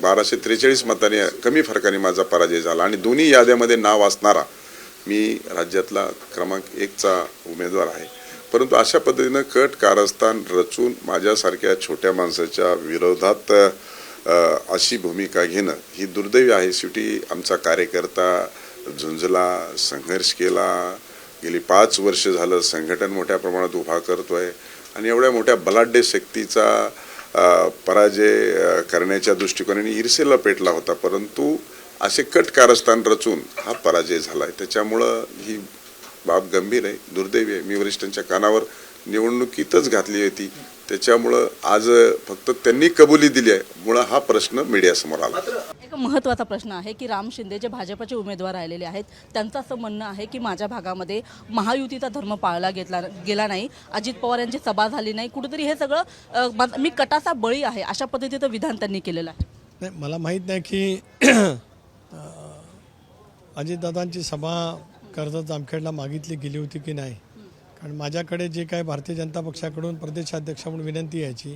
1243 मतांनी कमी फरकाने माझा पराजय झाला आणि दोन्ही याद्यामध्ये नाव असणारा मी राज्यातला क्रमांक 1चा उमेदवार आहे. परंतु अशा पद्धतीनं कट कारस्थान रचून माझ्यासारख्या छोट्या माणसाच्या विरोधात अशी भूमिका घेणं ही दुर्दैवी आहे. शेवटी आमचा कार्यकर्ता झुंजला, संघर्ष केला, गेली 5 वर्ष झालं संघटन मोठ्या प्रमाणात उभा करतोय आणि एवढ्या मोठ्या बलाढ्य शक्तीचा पराजय करण्याच्या दृष्टिकोनाने ईर्षेला पेटला होता. परंतु असे कट कारस्थान रचून हा पराजय झालाय. त्याच्यामुळं ही बाब गंभीर आहे, दुर्दैवी आहे. मी वरिष्ठांच्या कानावर निवडणुकीतच घातली होती. त्याच्यामुळं आज फक्त त्यांनी कबुली दिली आहे मुळे हा प्रश्न मीडियासमोर आला. एक महत्त्वाचा प्रश्न आहे की राम शिंदे जे भाजपचे उमेदवार राहिलेले आहेत त्यांचं असं म्हणणं आहे की माझ्या भागामध्ये महायुतीचा धर्म पाळला गेला नाही, अजित पवार यांची सभा झाली नाही, कुठेतरी हे सगळं मी कटाचा बळी आहे अशा पद्धतीचं विधान त्यांनी केलेलं आहे. नाही, मला माहीत नाही की अजितदादांची सभा कर्जत जामखेडला मागितली गेली होती की नाही. कारण माझ्याकडे जे काय भारतीय जनता पक्षाकडून प्रदेशाध्यक्ष म्हणून विनंती यायची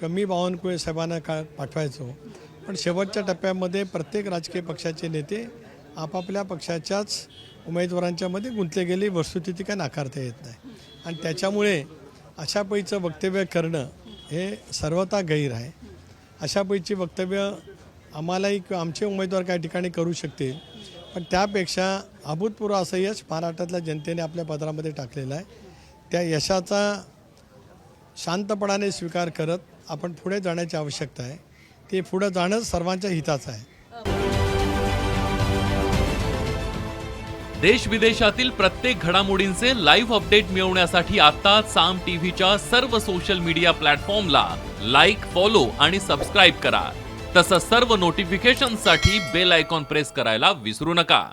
कमी बावनकुळे साहेबांना पाठवायचो. पण शेवटच्या टप्प्यामध्ये प्रत्येक राजकीय पक्षाचे नेते आपापल्या पक्षाच्याच उमेदवारांच्यामध्ये गुंतले गेले, वस्तुस्थिती काय नाकारता येत नाही. आणि त्याच्यामुळे अशापैकीचं वक्तव्य करणं हे सर्वथा गैर आहे. अशापैकी वक्तव्य आम्हालाही किंवा आमचे उमेदवार काही ठिकाणी करू शकतील, पण त्यापेक्षा अभूतपूर्व असं यश महाराष्ट्रातल्या जनतेने आपल्या पदरामध्ये टाकलेलं आहे. त्या यशाचा शांतपणाने स्वीकार करत आपण पुढे जाण्याची आवश्यकता आहे. ते पुढे जाणं सर्वांच्या हिताचं आहे. देश विदेशातील प्रत्येक घडामोडींचे लाईव्ह अपडेट मिळवण्यासाठी आता साम टीव्हीच्या सर्व सोशल मीडिया प्लॅटफॉर्मला लाईक, फॉलो आणि सबस्क्राईब करा. तसंच सर्व नोटिफिकेशनसाठी बेल आयकॉन प्रेस करायला विसरू नका.